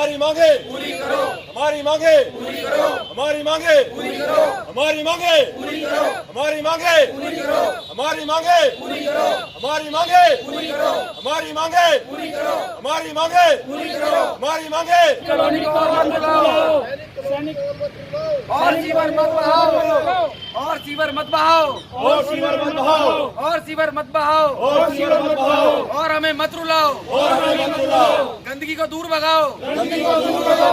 हमारी मांगे पूरी करो, हमारी मांगे पूरी करो, हमारी मांगे पूरी करो, हमारी मांगे पूरी करो, हमारी मांगे पूरी करो, हमारी मांगे पूरी करो, हमारी मांगे पूरी करो, हमारी मांगे पूरी करो, हमारी मांगे पूरी करो, हमारी मांगे कॉलोनी को बंद कराओ, सैनिक और सीवर मत बहाओ, और सीवर मत बहाओ, और सीवर मत बहाओ, और सीवर मत बहाओ, और सीवर मत बहाओ, और हमें मत रुलाओ, और हमें मत रुलाओ, गंदगी को दूर भगाओ, गंदगी को दूर करो,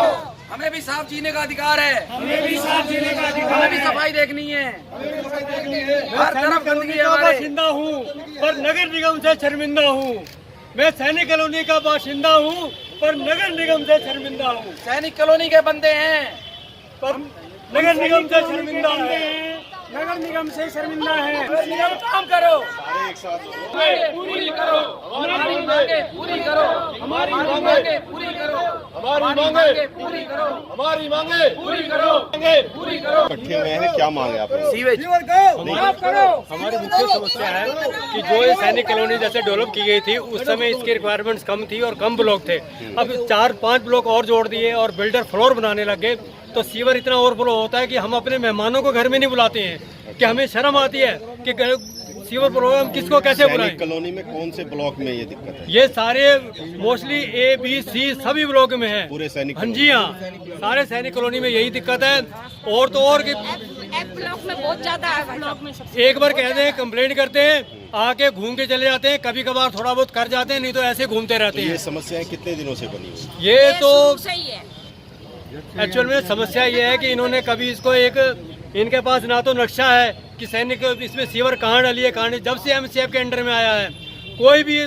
हमें भी साफ जीने का अधिकार है, हमें भी साफ जीने का अधिकार हमें भी है, सफाई देखनी है, मैं हर तरफ गंदगी है का हमारे। बाशिंदा हूँ पर नगर निगम से शर्मिंदा हूँ। मैं सैनिक कॉलोनी का बाशिंदा हूँ पर नगर निगम से शर्मिंदा हूँ। सैनिक कॉलोनी के बंदे हैं, पर नगर निगम से शर्मिंदा है। नगर निगम से शर्मिंदा है। निगम काम करो, सारे एक साथ हो। पूरी करो, हमारी मांगे पूरी करो, हमारी मांगे पूरी करो, हमारी मांगे पूरी करो, हमारी मांगे पूरी करो, मांगे पूरी करो। इकट्ठे हुए हैं, क्या मांगे आपने? सीवेज हमारी मुख्य समस्या है कि जो ये सैनिक कॉलोनी जैसे डेवलप की गई थी उस समय इसकी रिक्वायरमेंट्स कम थी और कम ब्लॉक थे। अब 4-5 ब्लॉक और जोड़ दिए और बिल्डर फ्लोर बनाने लग गए तो सीवर इतना ओवरफ्लो होता है कि हम अपने मेहमानों को घर में नहीं बुलाते हैं कि हमें शर्म आती है कि सीवर प्रोग्राम किसको कैसे बुलाएं। सैनिक कॉलोनी में कौन से ब्लॉक में ये दिक्कत है? ये सारे मोस्टली A, B, C सभी ब्लॉक में है। पूरे सैनिक हाँ जी हाँ, सारे सैनिक कॉलोनी में यही दिक्कत है। और तो और कि एफ ब्लॉक में बहुत ज्यादा है, एफ ब्लॉक में सबसे एक बार कहते हैं कंप्लेंट करते हैं आके घूम के चले जाते हैं, कभी कभार थोड़ा बहुत कर जाते हैं, नहीं तो ऐसे घूमते रहते ये हैं। समस्याएं कितने दिनों से बनी हुई? ये तो सही है। एक्चुअल में समस्या ये है कि इन्होंने कभी इसको इनके पास ना तो नक्शा है कि सैनिक इसमें सीवर कहाँ डाली है कहाँ नहीं। जब से MCF के अंडर में आया है कोई भी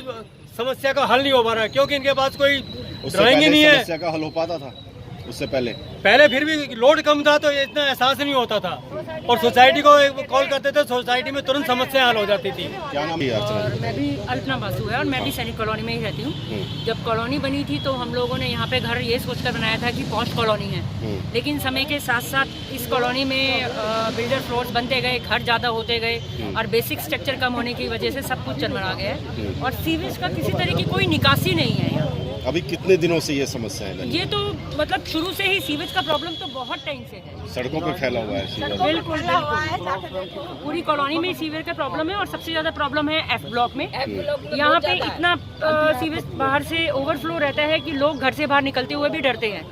समस्या का हल नहीं हो पा रहा है क्योंकि इनके पास कोई उससे ड्राइंग ही पहले नहीं है। समस्या का हल हो पाता था उससे पहले? पहले फिर भी लोड कम था तो इतना एहसास नहीं होता था और सोसाइटी को कॉल करते थे, सोसाइटी में तुरंत समस्या हल हो जाती थी। क्या नाम है और अर्चना? मैं भी अल्पना बासु है और मैं भी सैनिक कॉलोनी में ही रहती हूँ। जब कॉलोनी बनी थी तो हम लोगों ने यहाँ पे घर ये सोचकर बनाया था कि पॉश कॉलोनी है, लेकिन समय के साथ साथ इस कॉलोनी में बिल्डर फ्लोर्स बनते गए, घर ज़्यादा होते गए और बेसिक स्ट्रक्चर कम होने की वजह से सब कुछ चरमरा गया है और सीवेज का किसी तरह की कोई निकासी नहीं है यहाँ। अभी कितने दिनों से ये समस्या है? ये तो मतलब शुरू से ही सीवेज का प्रॉब्लम तो बहुत टाइम से है। सड़कों पर फैला हुआ है सीवर। बिल्कुल बिल्कुल, पूरी कॉलोनी में सीवर का प्रॉब्लम है और सबसे ज्यादा प्रॉब्लम है F ब्लॉक में। यहाँ पे इतना सीवेज बाहर से ओवरफ्लो रहता है कि लोग घर से बाहर निकलते हुए भी डरते हैं,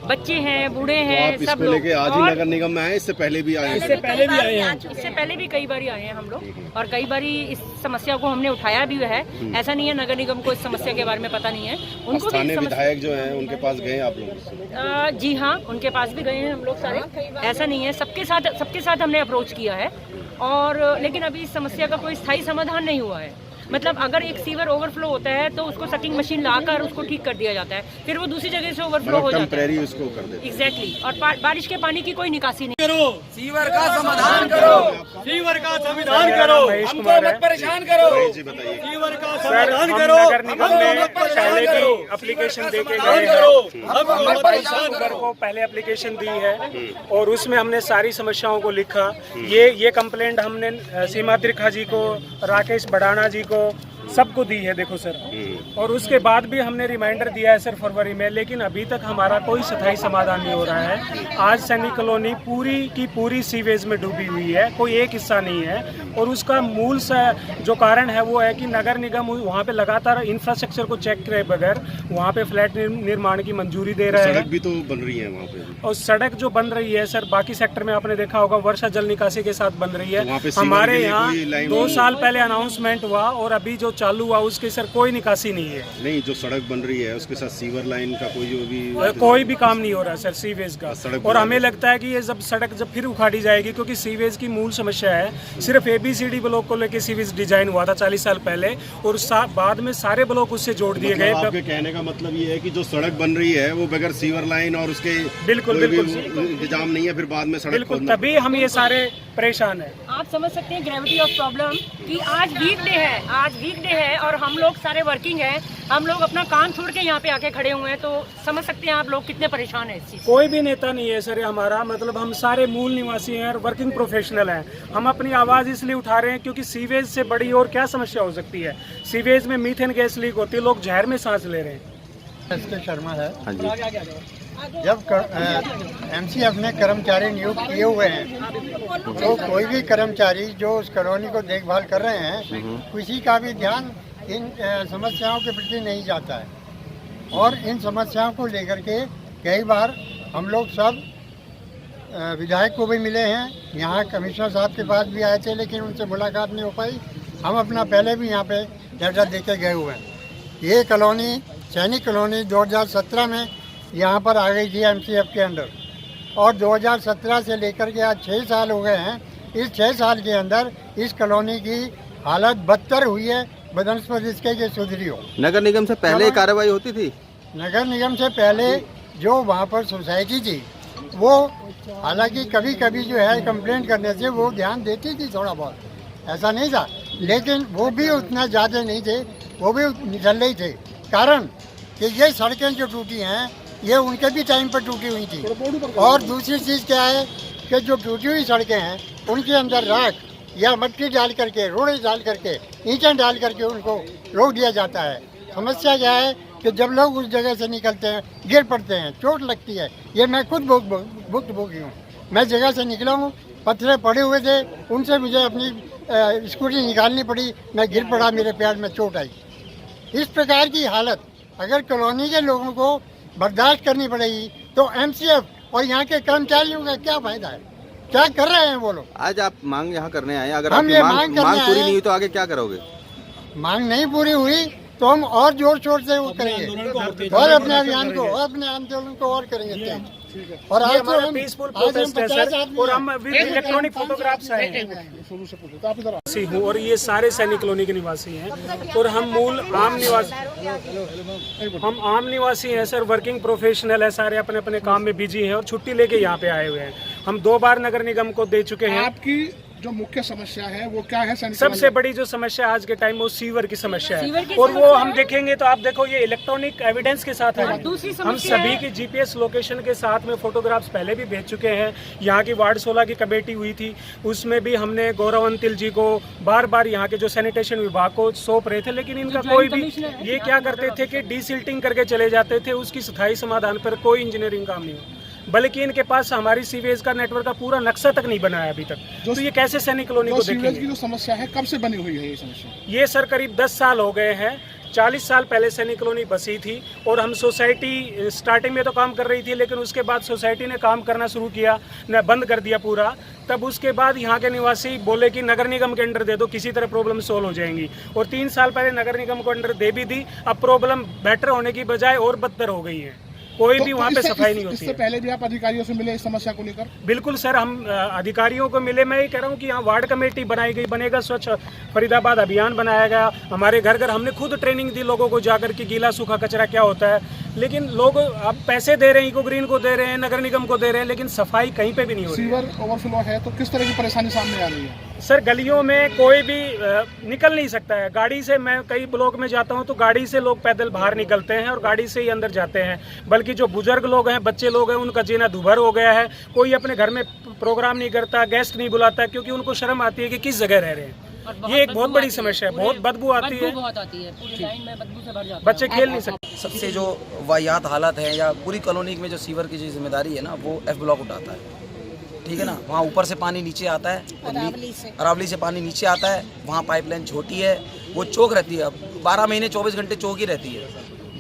बच्चे हैं, बूढ़े तो हैं, आप सब इसको लोग। लेके आज ही और नगर निगम में आए? इससे पहले भी आए हैं? इससे पहले भी आए हैं। इससे पहले भी कई बार आए हैं हम लोग और कई बार इस समस्या को हमने उठाया भी है। ऐसा नहीं है नगर निगम को इस समस्या के बारे में पता नहीं है, उनको भी स्थानीय इस समस्या- विधायक जो हैं उनके पास गए आप लोग? जी हाँ, उनके पास भी गए हैं हम लोग सारे। ऐसा नहीं है, सबके साथ हमने अप्रोच किया है और लेकिन अभी इस समस्या का कोई स्थायी समाधान नहीं हुआ है। मतलब अगर एक सीवर ओवरफ्लो होता है तो उसको सकिंग मशीन लाकर उसको ठीक कर दिया जाता है, फिर वो दूसरी जगह से ओवरफ्लो हो जाता है। टेम्परेरी उसको कर देते हैं। एग्जैक्टली, और बारिश के पानी की कोई निकासी नहीं। करो सीवर का समाधान करो, सीवर का संविधान करो, हमको मत परेशान करो। जी बताइए। सीवर का सर, समाधान हम करो, नगर निगम में पहले भी एप्लीकेशन दे के गए हैं। हम नगर को पहले एप्लीकेशन दी है और उसमें हमने सारी समस्याओं को लिखा। ये कंप्लेंट हमने सीमा त्रिखा जी को, राकेश बड़ाना जी को, सबको दी है। देखो सर, और उसके बाद भी हमने रिमाइंडर दिया है सर फरवरी में, लेकिन अभी तक हमारा कोई स्थायी समाधान नहीं हो रहा है। आज सैनिक कॉलोनी पूरी की पूरी सीवेज में डूबी हुई है, कोई एक हिस्सा नहीं है और उसका मूल जो कारण है वो है कि नगर निगम वहाँ पे लगातार इंफ्रास्ट्रक्चर को चेक करे बगैर वहाँ पे फ्लैट निर्माण की मंजूरी दे रहे हैं। सड़क भी तो बन रही है वहाँ पे। और सड़क जो बन रही है सर, बाकी सेक्टर में आपने देखा होगा वर्षा जल निकासी के साथ बन रही वहाँ पे है। सीवर हमारे के लिए यहाँ कोई लाइन 2 नहीं? साल पहले अनाउंसमेंट हुआ और अभी जो चालू हुआ उसकी सर कोई निकासी नहीं है। नहीं, जो सड़क बन रही है उसके साथ सीवर लाइन का कोई भी काम नहीं हो रहा सर सीवेज का। सड़क और हमें लगता है कि ये सड़क जब फिर उखाड़ी जाएगी, क्योंकि सीवेज की मूल समस्या है सिर्फ ABCD ब्लॉक को लेकर सीवेज डिजाइन हुआ था 40 साल पहले और बाद में सारे ब्लॉक उससे जोड़ दिए गए। आपके कहने का मतलब ये है कि जो सड़क बन रही है वो बगैर सीवर लाइन और उसके बिल्कुल, कोई भी बिल्कुल। इंतजाम नहीं है, फिर बाद में सड़क बिल्कुल, खोदना। तभी हम ये सारे परेशान हैं। आप समझ सकते हैं ग्रेविटी ऑफ प्रॉब्लम कि आज वीकडे है और हम लोग सारे वर्किंग हैं, हम लोग अपना काम छोड़ के यहाँ पे आके खड़े हुए हैं, तो समझ सकते हैं आप लोग कितने परेशान हैं इस चीज़ से। कोई भी नेता नहीं है सर हमारा, मतलब हम सारे मूल निवासी हैं और वर्किंग प्रोफेशनल हैं। हम अपनी आवाज़ इसलिए उठा रहे हैं क्योंकि सीवेज से बड़ी और क्या समस्या हो सकती है। सीवेज में मीथेन गैस लीक होती है, लोग जहर में सांस ले रहे हैं। एस.के. शर्मा है। हाँ जी। जब एमसीएफ ने कर्मचारी नियुक्त किए हुए हैं तो कोई भी कर्मचारी जो उस कॉलोनी को देखभाल कर रहे हैं किसी का भी ध्यान इन समस्याओं के प्रति नहीं जाता है। और इन समस्याओं को लेकर के कई बार हम लोग सब विधायक को भी मिले हैं, यहाँ कमिश्नर साहब के पास भी आए थे लेकिन उनसे मुलाकात नहीं हो पाई। हम अपना पहले भी यहाँ पे लेटर दे के गए हुए हैं। ये कॉलोनी सैनिक कॉलोनी 2017 में यहाँ पर आ गई थी एमसीएफ के अंडर और 2017 से लेकर के आज 6 साल हो गए हैं। इस 6 साल के अंदर इस कॉलोनी की हालत बदतर हुई है, बदनस्पत इसके कि सुधरी हो। नगर निगम से पहले कार्रवाई होती थी? नगर निगम से पहले जो वहाँ पर सोसाइटी थी वो हालांकि कभी कभी जो है कंप्लेंट करने से वो ध्यान देती थी थोड़ा बहुत, ऐसा नहीं था, लेकिन वो भी उतना ज़्यादा नहीं थे, वो भी निकल रही थे। कारण कि ये सड़कें जो टूटी हैं ये उनके भी टाइम पर टूटी हुई थी। और दूसरी चीज़ क्या है कि जो टूटी हुई सड़कें हैं उनके अंदर राख या मिट्टी डाल करके, रोड़े डाल करके, ईंटें डाल करके उनको रोक दिया जाता है। समस्या क्या है कि जब लोग उस जगह से निकलते हैं गिर पड़ते हैं, चोट लगती है। ये मैं खुद भुगती हूँ। मैं जगह से निकला हूँ, पत्थर पड़े हुए थे, उनसे मुझे अपनी स्कूटी निकालनी पड़ी, मैं गिर पड़ा, मेरे पैर में चोट आई। इस प्रकार की हालत अगर कॉलोनी के लोगों को बर्दाश्त करनी पड़ेगी तो एमसीएफ और यहाँ के कर्मचारियों का क्या फायदा है? क्या कर रहे हैं वो लोग? आज आप मांग यहाँ करने आए, अगर हम आपकी ये मांग पूरी नहीं हुई तो आगे क्या करोगे? मांग नहीं पूरी हुई तो हम और जोर शोर से वो करेंगे और अपने अभियान को, अपने आंदोलन को और करेंगे तेज। और ये आज हमारा हम पीसफुल प्रोटेस्ट है सर, और हम विद इलेक्ट्रॉनिक फोटोग्राफ्स आए हैं हूँ, और ये सारे सैनिक कॉलोनी के निवासी हैं और हम मूल आम निवासी हैं सर। वर्किंग प्रोफेशनल है, सारे अपने अपने काम में बिजी हैं और छुट्टी लेके यहाँ पे आए हुए हैं। हम 2 बार नगर निगम को दे चुके हैं। आपकी जो मुख्य समस्या है वो क्या है? सबसे बड़ी जो समस्या आज के टाइम में वो सीवर की समस्या है, और वो हम देखेंगे तो आप देखो ये इलेक्ट्रॉनिक एविडेंस के साथ है। हम सभी की जीपीएस लोकेशन के साथ में फोटोग्राफ्स पहले भी भेज चुके हैं। यहाँ की वार्ड 16 की कमेटी हुई थी, उसमें भी हमने गौरव अंतिल जी को बार बार यहाँ के जो सैनिटेशन विभाग को सौंप रहे थे, लेकिन इनका कोई भी ये क्या करते थे कि डीसिल्टिंग करके चले जाते थे, उसकी स्थायी समाधान पर कोई इंजीनियरिंग काम नहीं हो। बल्कि इनके पास हमारी सीवेज का नेटवर्क का पूरा नक्शा तक नहीं बनाया अभी तक। तो ये कैसे सैनिक कॉलोनी को देखेंगे? की जो समस्या है कब से बनी हुई है ये समस्या? ये सर करीब 10 साल हो गए हैं। 40 साल पहले सैनिक कॉलोनी बसी थी और हम सोसाइटी स्टार्टिंग में तो काम कर रही थी, लेकिन उसके बाद सोसाइटी ने काम करना शुरू किया, न बंद कर दिया पूरा। तब उसके बाद यहाँ के निवासी बोले कि नगर निगम के अंडर दे दो, किसी तरह प्रॉब्लम सोल्व हो जाएंगी। और 3 साल पहले नगर निगम को अंडर दे भी दी। अब प्रॉब्लम बेटर होने की बजाय और बदतर हो गई है, कोई भी वहाँ पे सफाई नहीं होती है। इससे पहले भी आप अधिकारियों से मिले इस समस्या को लेकर? बिल्कुल सर, हम अधिकारियों को मिले। मैं ये कह रहा हूँ कि यहाँ वार्ड कमेटी बनाई गई, बनेगा स्वच्छ फरीदाबाद अभियान बनाया गया। हमारे घर घर हमने खुद ट्रेनिंग दी लोगों को जाकर कि गीला सूखा कचरा क्या होता है, लेकिन लोग अब पैसे दे रहे हैं, इको ग्रीन को दे रहे हैं, नगर निगम को दे रहे हैं, लेकिन सफाई कहीं पे भी नहीं हो रही। सीवर ओवरफ्लो है तो किस तरह की परेशानी सामने आ रही है? सर गलियों में कोई भी निकल नहीं सकता है गाड़ी से। मैं कई ब्लॉक में जाता हूं तो गाड़ी से लोग पैदल बाहर निकलते हैं और गाड़ी से ही अंदर जाते हैं। बल्कि जो बुजुर्ग लोग हैं, बच्चे लोग हैं, उनका जीना दुभर हो गया है। कोई अपने घर में प्रोग्राम नहीं करता, गेस्ट नहीं बुलाता, क्योंकि उनको शर्म आती है कि किस जगह रह रहे हैं। ये एक बहुत बड़ी समस्या है, बहुत बदबू आती है, पूरी लाइन में बदबू से भर जाता है। बच्चे खेल नहीं सकते। सबसे जो वाहियात हालत है या पूरी कॉलोनी में जो सीवर की जो जिम्मेदारी है ना, वो एफ ब्लॉक उठाता है, ठीक है ना। वहाँ ऊपर से पानी नीचे आता है, अरावली से पानी नीचे आता है, वहाँ पाइपलाइन छोटी है, वो चौक रहती है। 12 महीने 24 घंटे चौक ही रहती है।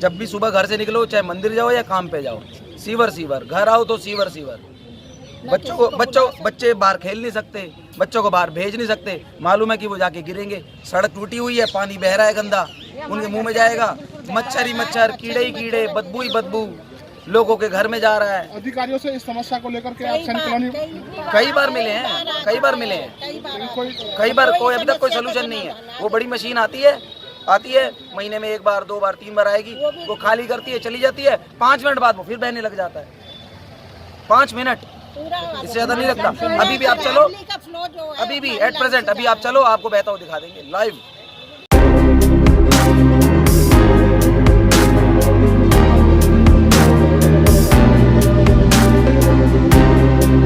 जब भी सुबह घर से निकलो, चाहे मंदिर जाओ या काम पे जाओ, सीवर, घर आओ तो सीवर। बच्चे बाहर खेल नहीं सकते, बच्चों को बाहर भेज नहीं सकते, मालूम है कि वो जाके गिरेंगे। सड़क टूटी हुई है, पानी बह रहा है गंदा, उनके मुंह में जाएगा, मच्छर ही मच्छर, कीड़े ही कीड़े, बदबू ही बदबू लोगों के घर में जा रहा है। अधिकारियों से इस समस्या को लेकर के आप सैनिक कॉलोनी कई बार मिले हैं, कई बार कोई अभी तक कोई सोल्यूशन नहीं है। वो बड़ी मशीन आती है महीने में 1 बार 2 बार 3 बार आएगी, वो खाली करती है, चली जाती है, 5 मिनट बाद वो फिर बहने लग जाता है। 5 मिनट, इससे ज्यादा नहीं लगता। अभी भी आप चलो, अभी भी एट प्रेजेंट अभी आप चलो, आपको बहता हुआ दिखा देंगे लाइव।